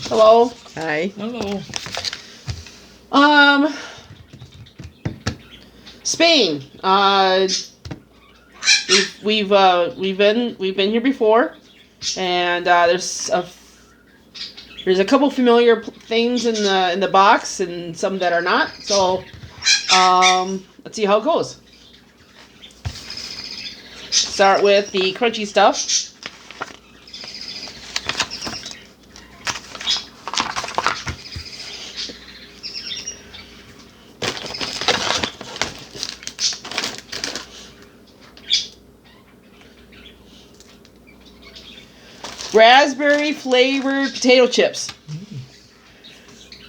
Hello. Hi. Hello. Um, Spain. We've been here before, and there's a couple familiar things in the box, and some that are not. So, let's see how it goes. Start with the crunchy stuff. Raspberry flavored potato chips.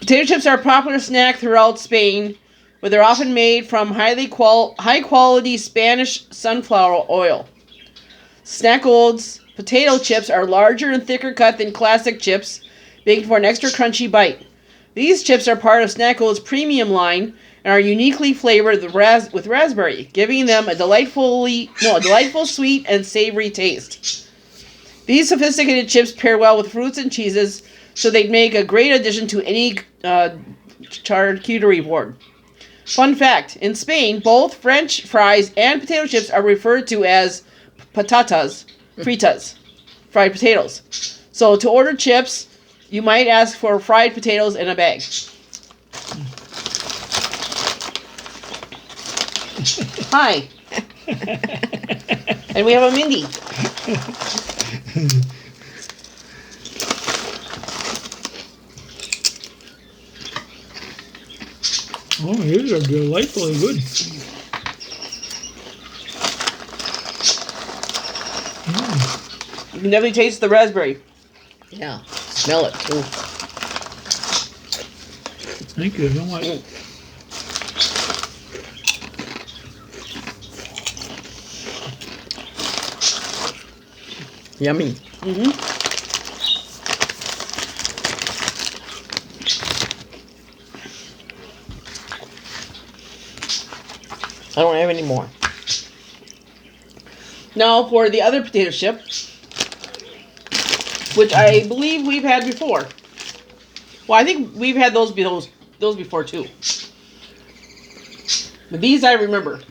Potato chips are a popular snack throughout Spain, where they're often made from high quality Spanish sunflower oil. Snackold's potato chips are larger and thicker cut than classic chips, making for an extra crunchy bite. These chips are part of Snackold's premium line and are uniquely flavored with raspberry, giving them a delightful sweet and savory taste. These sophisticated chips pair well with fruits and cheeses, so they'd make a great addition to any charcuterie board. Fun fact, in Spain, both French fries and potato chips are referred to as patatas fritas, fried potatoes. So to order chips, you might ask for fried potatoes in a bag. Hi. And we have a Mindy. Oh, these are delightfully good. You can definitely taste the raspberry. Yeah. Smell it too. Thank you so much. Yummy. Mm-hmm. I don't have any more. Now for the other potato chip, which I believe we've had before. Well, I think we've had those before too. But these I remember.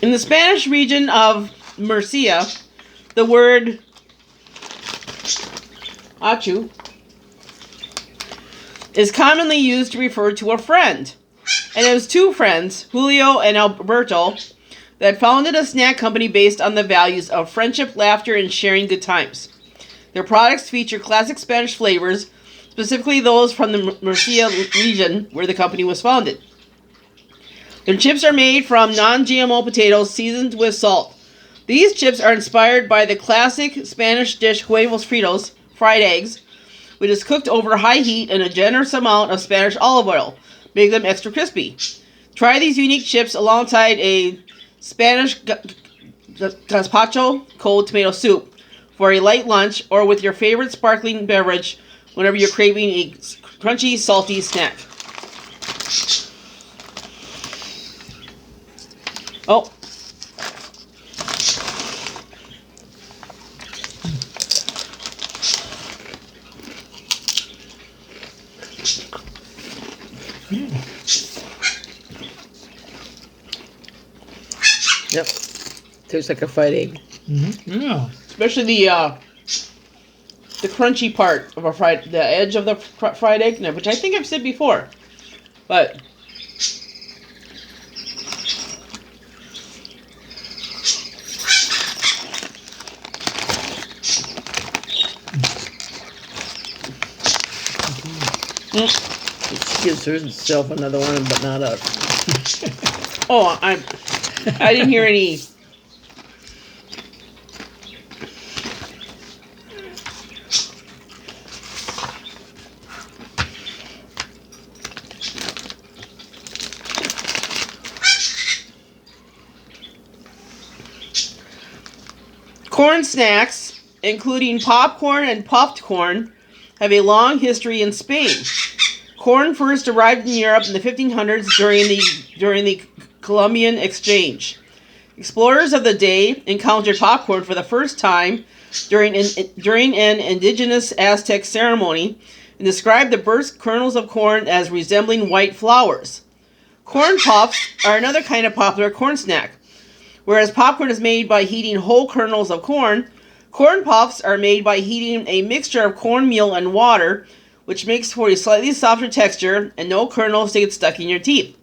In the Spanish region of Murcia, the word achu is commonly used to refer to a friend. And it was two friends, Julio and Alberto, that founded a snack company based on the values of friendship, laughter, and sharing good times. Their products feature classic Spanish flavors, specifically those from the Murcia region where the company was founded. Their chips are made from non-GMO potatoes seasoned with salt. These chips are inspired by the classic Spanish dish huevos fritos, fried eggs, which is cooked over high heat in a generous amount of Spanish olive oil, making them extra crispy. Try these unique chips alongside a Spanish gazpacho, cold tomato soup, for a light lunch or with your favorite sparkling beverage whenever you're craving a crunchy, salty snack. Oh. Yep. Tastes like a fried egg. Mm-hmm. Yeah. Especially the crunchy part of the edge of the fried egg, which I think I've said before, but She gives herself another one, but not us. oh, I didn't hear any. Corn snacks, including popcorn and puffed corn, have a long history in Spain. Corn first arrived in Europe in the 1500s during the Columbian Exchange. Explorers of the day encountered popcorn for the first time during an indigenous Aztec ceremony and described the burst kernels of corn as resembling white flowers. Corn puffs are another kind of popular corn snack. Whereas popcorn is made by heating whole kernels of corn, corn puffs are made by heating a mixture of cornmeal and water, which makes for a slightly softer texture and no kernels to get stuck in your teeth.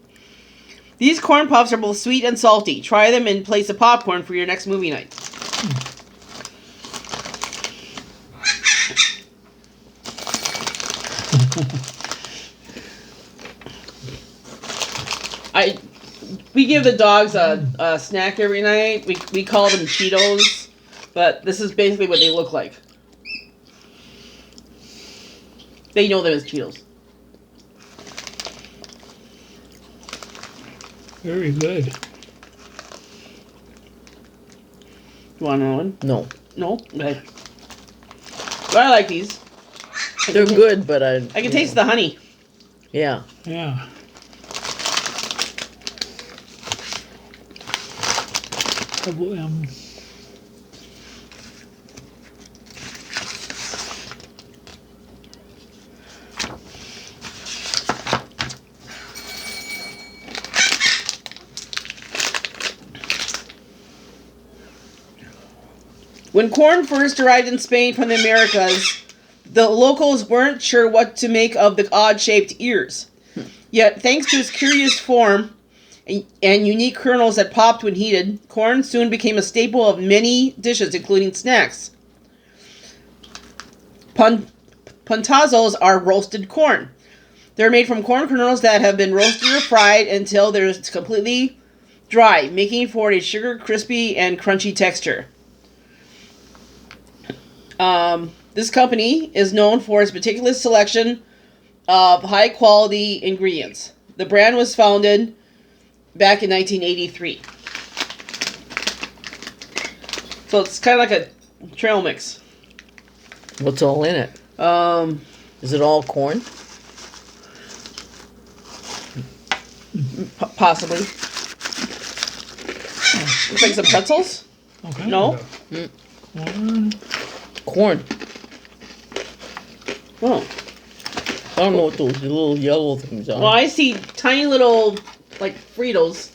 These corn puffs are both sweet and salty. Try them in place of popcorn for your next movie night. We give the dogs a snack every night. We call them Cheetos, but this is basically what they look like. They know them as Cheetos. Very good. You want another one? No. No? Okay. But I like these. They're good, but I can taste the honey. Yeah. Yeah. Um, When corn first arrived in Spain from the Americas, the locals weren't sure what to make of the odd-shaped ears. Yet, thanks to its curious form and unique kernels that popped when heated, corn soon became a staple of many dishes, including snacks. Puntazos are roasted corn. They're made from corn kernels that have been roasted or fried until they're completely dry, making for a sugar, crispy, and crunchy texture. This company is known for its particular selection of high-quality ingredients. The brand was founded back in 1983. So it's kind of like a trail mix. What's all in it? Is it all corn? Possibly. Looks like some pretzels. okay. No? Corn. Oh. I don't know what those little yellow things are. Well, I see tiny little, like, Fritos.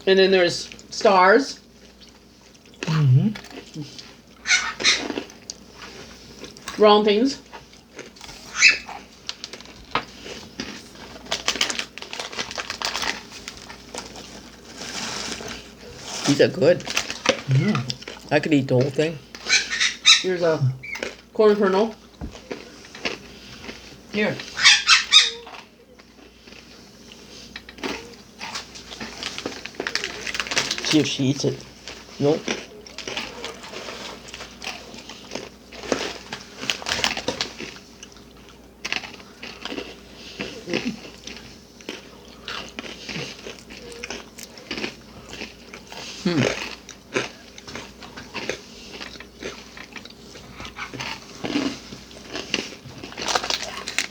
And then there's stars. Mm-hmm. Round things. These are good. Yeah. I could eat the whole thing. Here's a corn kernel. Here. See if she eats it. Nope.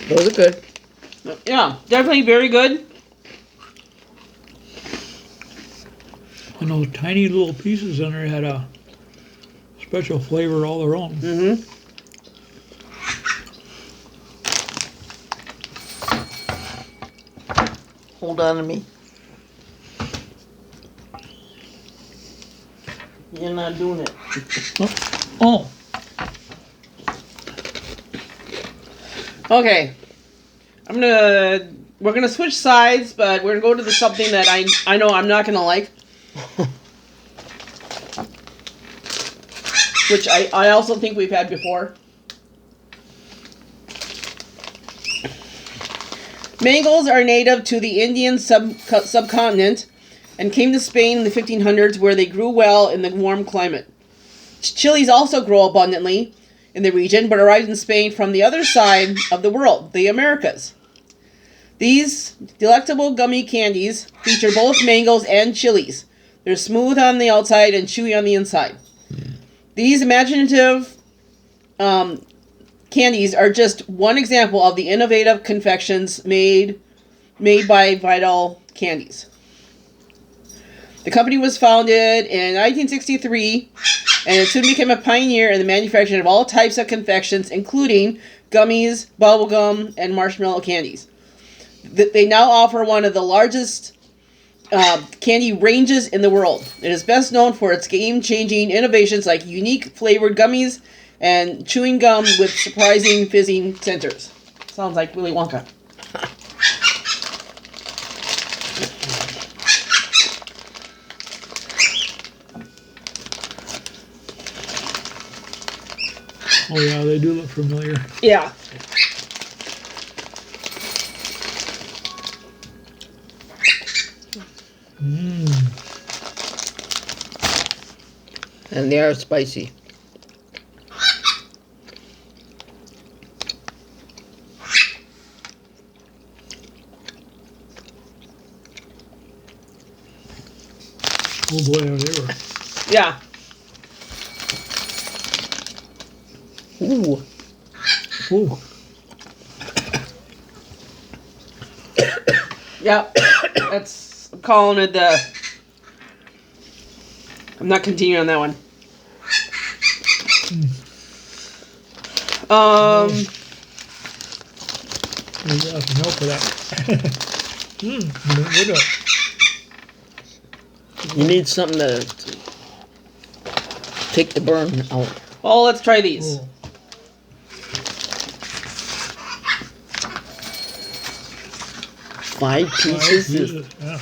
Those are good. Yeah, definitely very good. And those tiny little pieces in there had a special flavor all their own. Mm-hmm. Hold on to me. You're not doing it. Oh, Okay. We're gonna switch sides, but we're gonna go to something that I know I'm not gonna like. Which I also think we've had before. Mangoes are native to the Indian subcontinent and came to Spain in the 1500s, where they grew well in the warm climate. Chilies also grow abundantly in the region, but arrived in Spain from the other side of the world, the Americas. These delectable gummy candies feature both mangoes and chilies. They're smooth on the outside and chewy on the inside. These imaginative candies are just one example of the innovative confections made by Vital Candies. The company was founded in 1963, and it soon became a pioneer in the manufacturing of all types of confections, including gummies, bubblegum, and marshmallow candies. They now offer one of the largest candy ranges in the world. It is best known for its game-changing innovations like unique flavored gummies and chewing gum with surprising fizzing centers. Sounds like Willy Wonka. Oh yeah, they do look familiar. Yeah. And they are spicy. Oh boy, they were. Yeah. Ooh. Ooh. Yep. That's I'm calling it the. I'm not continuing on that one. You got some milk for that. Good. You need something to take the burn out. Well, let's try these. Oh. 5 pieces? Yeah.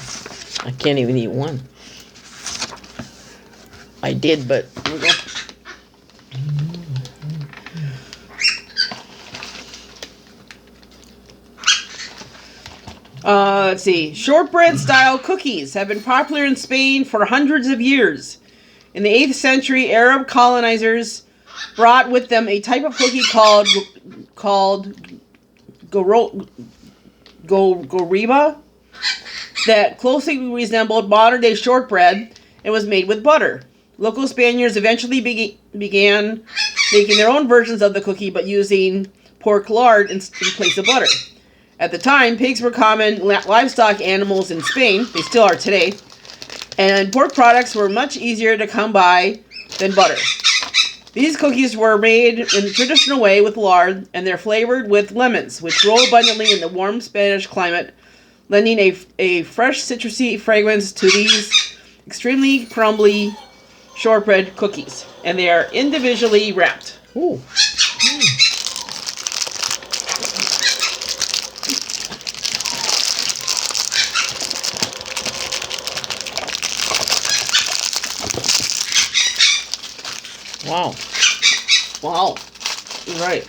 I can't even eat one. I did, but Here we go. Let's see. Shortbread-style cookies have been popular in Spain for hundreds of years. In the 8th century, Arab colonizers brought with them a type of cookie called goriba that closely resembled modern-day shortbread and was made with butter. Local Spaniards eventually began making their own versions of the cookie, but using pork lard in place of butter. At the time, pigs were common livestock animals in Spain. They still are today. And pork products were much easier to come by than butter. These cookies were made in the traditional way with lard, and they're flavored with lemons, which grow abundantly in the warm Spanish climate, lending a fresh citrusy fragrance to these extremely crumbly shortbread cookies. And they are individually wrapped. ooh. Wow. Wow. You're right.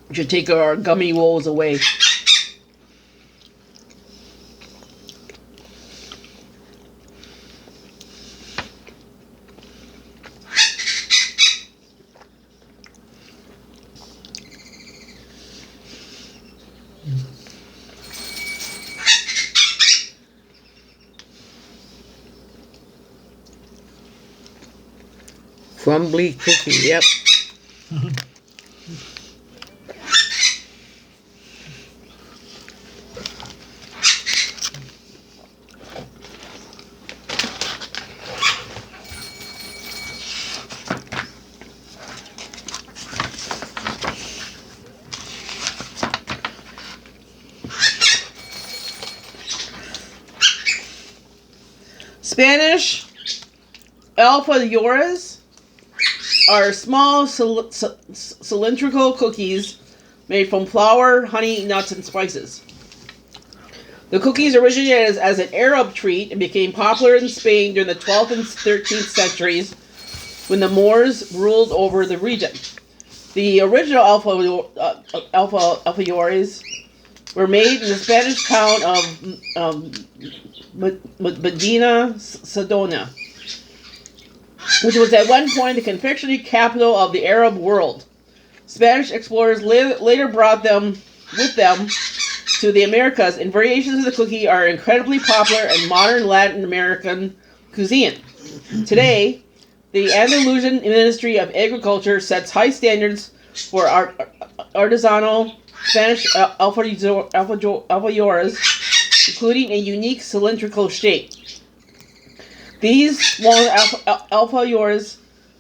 We should take our gummy woes away. Crumbly cookie, yep. Spanish alfajores are small cylindrical cookies made from flour, honey, nuts, and spices. The cookies originated as an Arab treat and became popular in Spain during the 12th and 13th centuries when the Moors ruled over the region. The original alfajores were made in the Spanish town of Medina Sidonia, which was at one point the confectionery capital of the Arab world. Spanish explorers later brought them with them to the Americas, and variations of the cookie are incredibly popular in modern Latin American cuisine. Today, the Andalusian Ministry of Agriculture sets high standards for artisanal Spanish alfajores, including a unique cylindrical shape. These walnut alfajores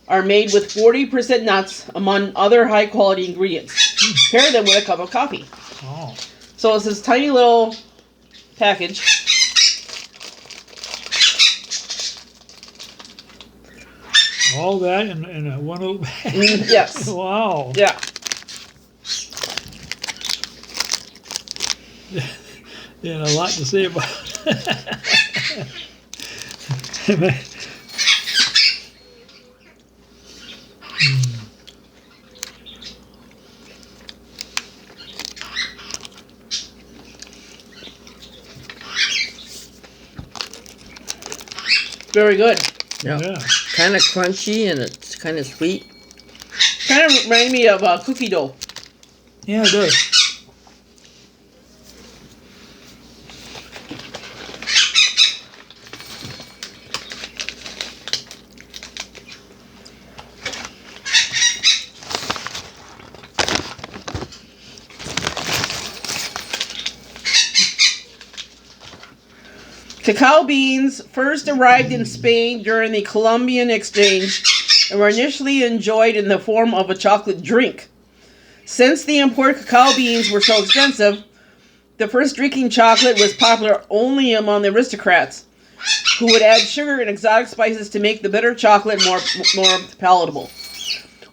are made with 40% nuts, among other high-quality ingredients. Pair them with a cup of coffee. Oh. So it's this tiny little package. All that in a one little bag. Yes. Wow. Yeah. Yeah, a lot to say about it. Very good. Yeah. Yeah. Kind of crunchy and it's kind of sweet. Kind of remind me of cookie dough. Yeah, it does. Cacao beans first arrived in Spain during the Columbian Exchange and were initially enjoyed in the form of a chocolate drink. Since the imported cacao beans were so expensive, the first drinking chocolate was popular only among the aristocrats, who would add sugar and exotic spices to make the bitter chocolate more palatable.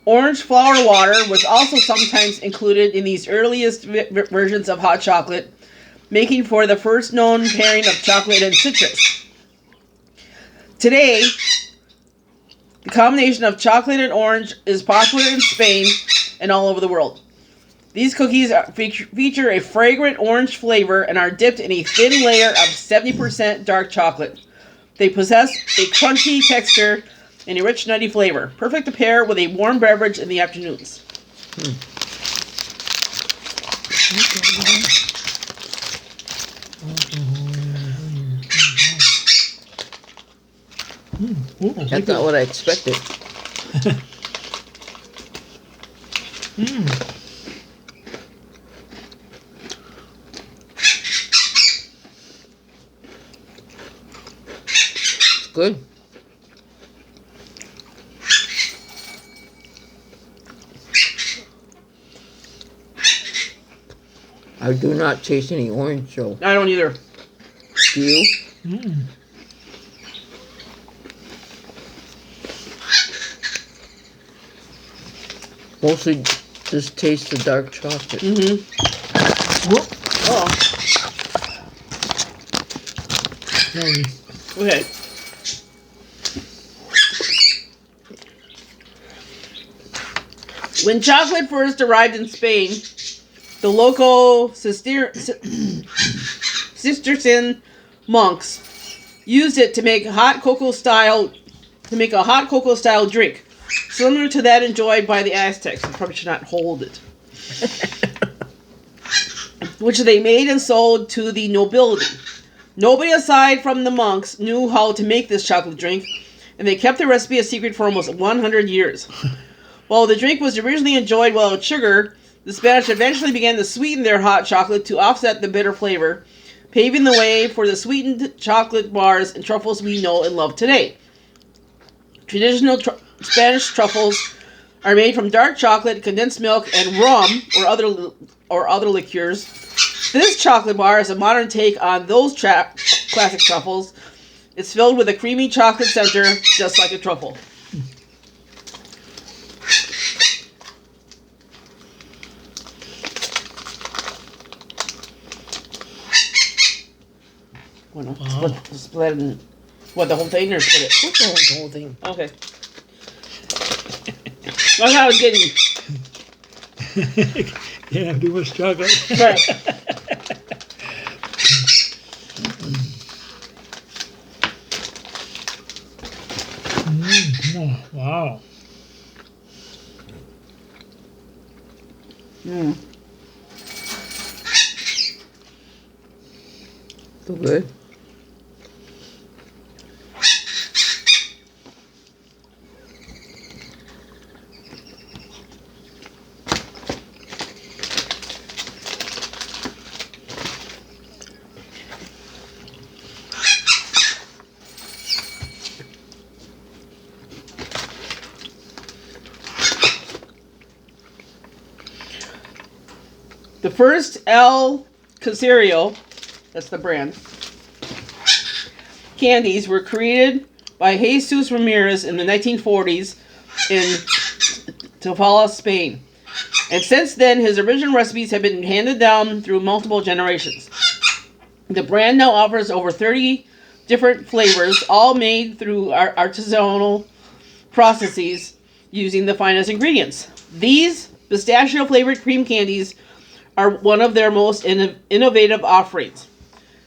Orange flower water was also sometimes included in these earliest versions of hot chocolate, making for the first known pairing of chocolate and citrus. Today, the combination of chocolate and orange is popular in Spain and all over the world. These cookies feature a fragrant orange flavor and are dipped in a thin layer of 70% dark chocolate. They possess a crunchy texture and a rich nutty flavor, perfect to pair with a warm beverage in the afternoons. Ooh, That's not what I expected. It's good. I do not taste any orange, so I don't either. do you? Mostly just taste the dark chocolate. Oh, Sorry. okay. When chocolate first arrived in Spain, the local Cistercian monks used it to make a hot cocoa style drink, similar to that enjoyed by the Aztecs. I probably should not hold it. Which they made and sold to the nobility. Nobody aside from the monks knew how to make this chocolate drink, and they kept the recipe a secret for almost 100 years. While the drink was originally enjoyed without sugar, the Spanish eventually began to sweeten their hot chocolate to offset the bitter flavor, paving the way for the sweetened chocolate bars and truffles we know and love today. Traditional Spanish truffles are made from dark chocolate, condensed milk, and rum or other liqueurs. This chocolate bar is a modern take on those classic truffles. It's filled with a creamy chocolate center, just like a truffle. Split it in, what, the whole thing or split it? The whole thing. Okay. That's how I was getting. Can't have too much chocolate. Right. Oh, wow. So good. The first El Caserio, that's the brand, candies were created by Jesus Ramirez in the 1940s in Tafalla, Spain. And since then, his original recipes have been handed down through multiple generations. The brand now offers over 30 different flavors, all made through artisanal processes using the finest ingredients. These pistachio-flavored cream candies are one of their most innovative offerings.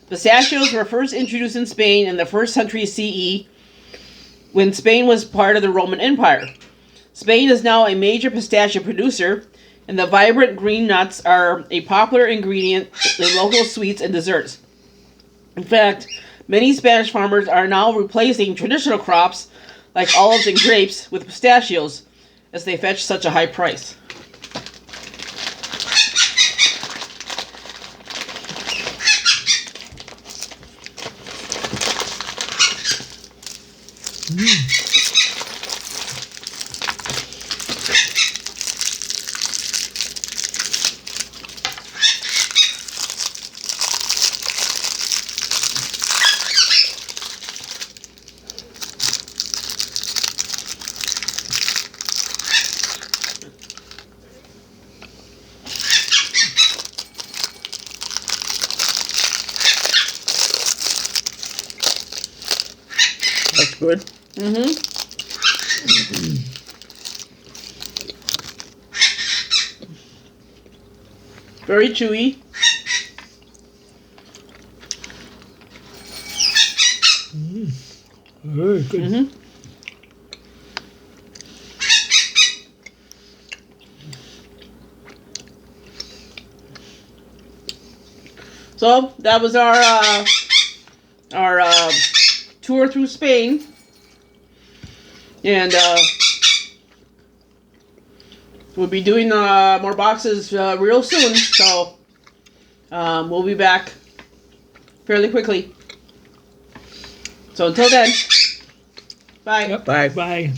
Pistachios were first introduced in Spain in the 1st century CE when Spain was part of the Roman Empire. Spain is now a major pistachio producer, and the vibrant green nuts are a popular ingredient in local sweets and desserts. In fact, many Spanish farmers are now replacing traditional crops like olives and grapes with pistachios as they fetch such a high price. That's good. Very chewy. Very good. So that was our tour through Spain, and we'll be doing more boxes real soon. So we'll be back fairly quickly. So until then, bye. Yep. Bye. Bye.